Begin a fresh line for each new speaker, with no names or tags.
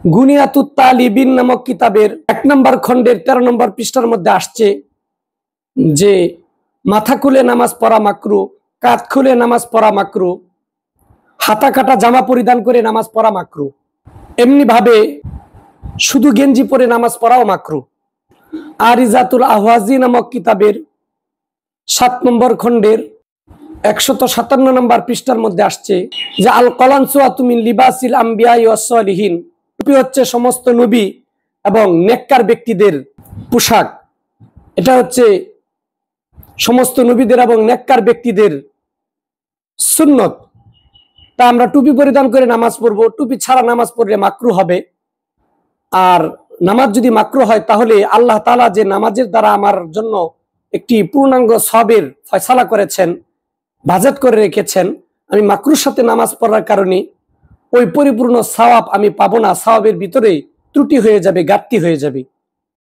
গুনিয়াতুত তালিবিন নামক কিতাবের 1 নম্বর খণ্ডের 13 নম্বর পৃষ্ঠার মধ্যে আসছে যে মাথা খুলে নামাজ পড়া মাকরু, কাঁধ খুলে নামাজ পড়া মাকরু, হাতা কাটা জামা পরিধান করে নামাজ পড়া মাকরু, এমনি ভাবে শুধু গেঞ্জি পরে নামাজ পড়াও মাকরু। আরিজাতুল আহওয়াজি নামক কিতাবের 7 নম্বর খণ্ডের 157 নম্বর পৃষ্ঠার মধ্যে আসছে যে আল কলানসুয়াতু মিন লিবাসিল আম্বিয়া ওয়াস সালিহিন, টুপি হচ্ছে সমস্ত নবী এবং নেককার ব্যক্তিদের পোশাক। এটা হচ্ছে সমস্ত নবীদের এবং নেককার ব্যক্তিদের সুন্নত। তা আমরা টুপি পরিধান করে নামাজ পড়বো, টুপি ছাড়া নামাজ পড়লে মাকরু হবে। আর নামাজ যদি মাকরু হয় তাহলে আল্লাহ তাআলা যে নামাজের দ্বারা আমার জন্য একটি পূর্ণাঙ্গ সওয়াবের ফয়সালা করেছেন, বাজেট করে রেখেছেন, আমি মাকরুর সাথে নামাজ পড়ার কারণে ওই পরিপূর্ণ সওয়াব আমি পাবো না, সওয়াবের ভিতরে ত্রুটি হয়ে যাবে, ঘাটতি হয়ে যাবে।